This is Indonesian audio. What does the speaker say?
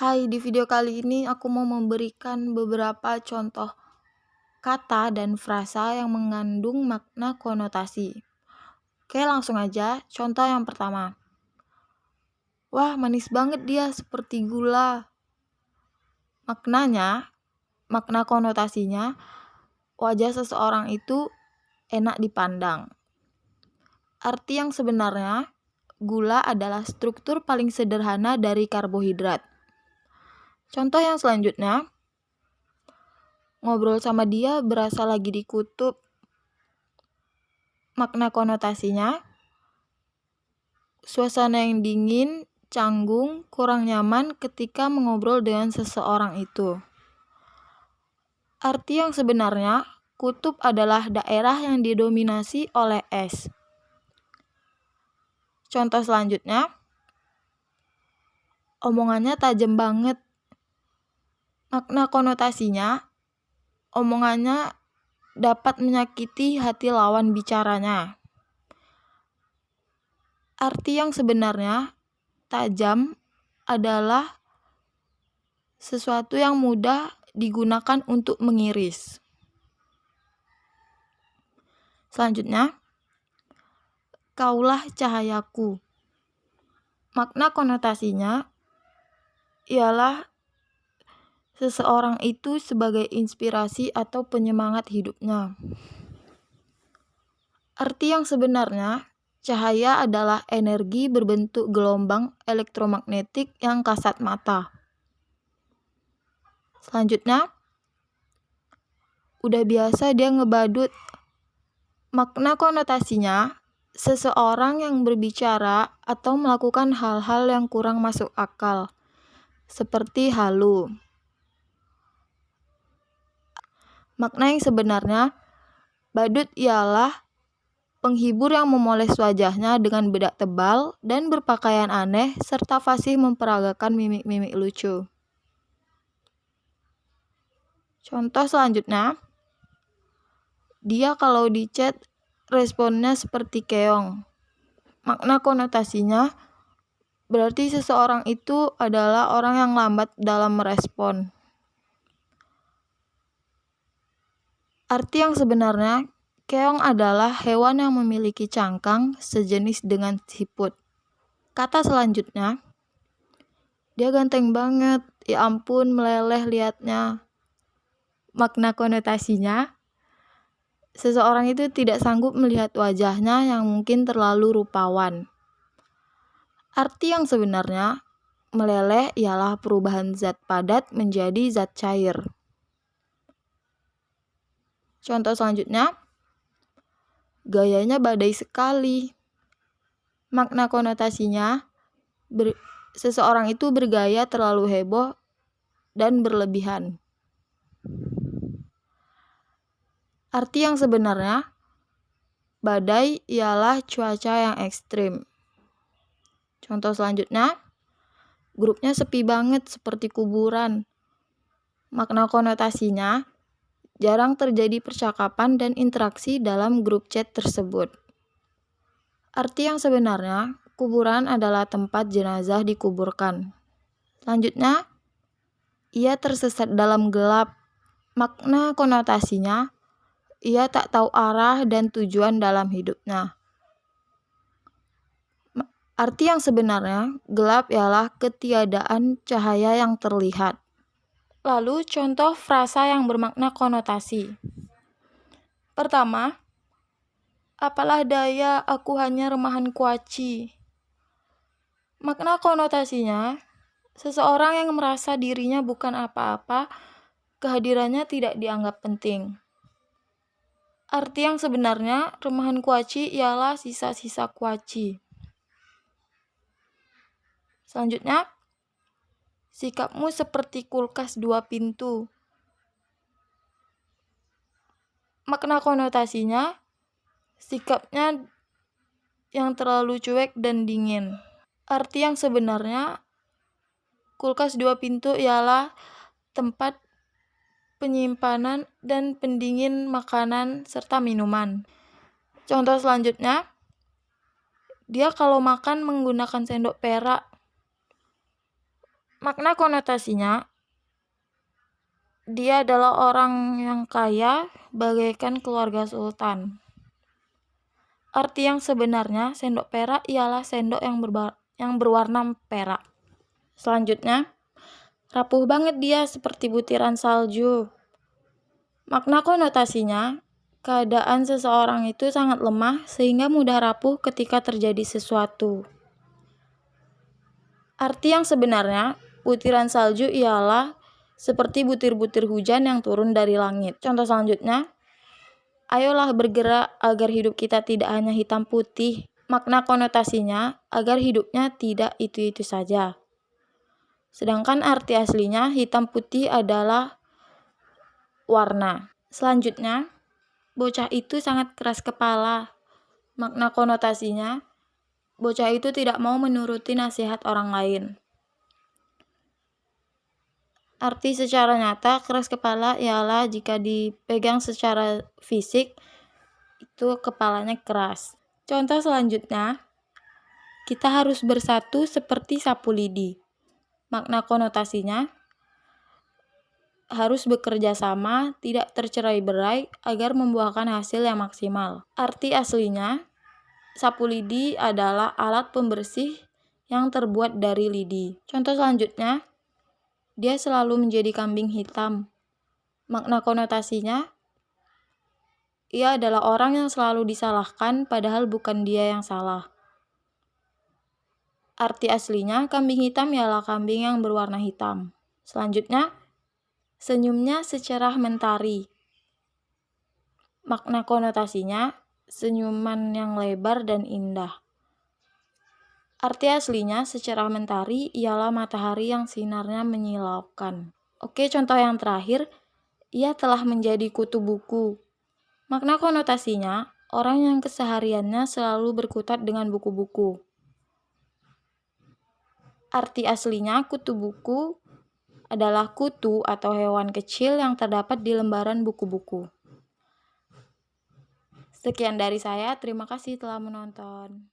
Hai, di video kali ini aku mau memberikan beberapa contoh kata dan frasa yang mengandung makna konotasi. Oke, langsung aja. Contoh yang pertama. Wah, manis banget dia, seperti gula. Makna konotasinya, wajah seseorang itu enak dipandang. Arti yang sebenarnya, gula adalah struktur paling sederhana dari karbohidrat. Contoh yang selanjutnya, ngobrol sama dia berasa lagi di kutub. Makna konotasinya, suasana yang dingin, canggung, kurang nyaman ketika mengobrol dengan seseorang itu. Arti yang sebenarnya, kutub adalah daerah yang didominasi oleh es. Contoh selanjutnya, omongannya tajam banget. Makna konotasinya, omongannya dapat menyakiti hati lawan bicaranya. Arti yang sebenarnya, tajam adalah sesuatu yang mudah digunakan untuk mengiris. Selanjutnya, kaulah cahayaku. Makna konotasinya ialah seseorang itu sebagai inspirasi atau penyemangat hidupnya. Arti yang sebenarnya, cahaya adalah energi berbentuk gelombang elektromagnetik yang kasat mata. Selanjutnya, udah biasa dia ngebadut. Makna konotasinya, seseorang yang berbicara atau melakukan hal-hal yang kurang masuk akal, seperti halu. Makna yang sebenarnya, badut ialah penghibur yang memoles wajahnya dengan bedak tebal dan berpakaian aneh serta fasih memperagakan mimik-mimik lucu. Contoh selanjutnya, dia kalau di chat responnya seperti keong. Makna konotasinya berarti seseorang itu adalah orang yang lambat dalam merespon. Arti yang sebenarnya, keong adalah hewan yang memiliki cangkang sejenis dengan siput. Kata selanjutnya, dia ganteng banget, ya ampun meleleh liatnya. Makna konotasinya, seseorang itu tidak sanggup melihat wajahnya yang mungkin terlalu rupawan. Arti yang sebenarnya, meleleh ialah perubahan zat padat menjadi zat cair. Contoh selanjutnya, gayanya badai sekali. Makna konotasinya, seseorang itu bergaya terlalu heboh dan berlebihan. Arti yang sebenarnya, badai ialah cuaca yang ekstrim. Contoh selanjutnya, grupnya sepi banget seperti kuburan. Makna konotasinya, jarang terjadi percakapan dan interaksi dalam grup chat tersebut. Arti yang sebenarnya, kuburan adalah tempat jenazah dikuburkan. Selanjutnya, ia tersesat dalam gelap. Makna konotasinya, ia tak tahu arah dan tujuan dalam hidupnya. Arti yang sebenarnya, gelap ialah ketiadaan cahaya yang terlihat. Lalu contoh frasa yang bermakna konotasi. Pertama, apalah daya aku hanya remahan kuaci. Makna konotasinya, seseorang yang merasa dirinya bukan apa-apa, kehadirannya tidak dianggap penting. Arti yang sebenarnya, remahan kuaci ialah sisa-sisa kuaci. Selanjutnya, sikapmu seperti kulkas 2 pintu. Makna konotasinya, sikapnya yang terlalu cuek dan dingin. Arti yang sebenarnya, kulkas 2 pintu ialah tempat penyimpanan dan pendingin makanan serta minuman. Contoh selanjutnya, dia kalau makan menggunakan sendok perak. Makna konotasinya, dia adalah orang yang kaya bagaikan keluarga sultan. Arti yang sebenarnya sendok perak ialah sendok yang berwarna perak. Selanjutnya, rapuh banget dia seperti butiran salju. Makna konotasinya, keadaan seseorang itu sangat lemah sehingga mudah rapuh ketika terjadi sesuatu. Arti yang sebenarnya, butiran salju ialah seperti butir-butir hujan yang turun dari langit. Contoh selanjutnya, ayolah bergerak agar hidup kita tidak hanya hitam putih. Makna konotasinya agar hidupnya tidak itu-itu saja. Sedangkan arti aslinya hitam putih adalah warna. Selanjutnya, bocah itu sangat keras kepala. Makna konotasinya, bocah itu tidak mau menuruti nasihat orang lain. Arti secara nyata, keras kepala ialah jika dipegang secara fisik, itu kepalanya keras. Contoh selanjutnya, kita harus bersatu seperti sapu lidi. Makna konotasinya, harus bekerja sama, tidak tercerai-berai agar membuahkan hasil yang maksimal. Arti aslinya, sapu lidi adalah alat pembersih yang terbuat dari lidi. Contoh selanjutnya, dia selalu menjadi kambing hitam. Makna konotasinya, ia adalah orang yang selalu disalahkan padahal bukan dia yang salah. Arti aslinya, kambing hitam ialah kambing yang berwarna hitam. Selanjutnya, senyumnya secerah mentari. Makna konotasinya, senyuman yang lebar dan indah. Arti aslinya, secerah mentari ialah matahari yang sinarnya menyilaukan. Oke, contoh yang terakhir, ia telah menjadi kutu buku. Makna konotasinya, orang yang kesehariannya selalu berkutat dengan buku-buku. Arti aslinya, kutu buku adalah kutu atau hewan kecil yang terdapat di lembaran buku-buku. Sekian dari saya, terima kasih telah menonton.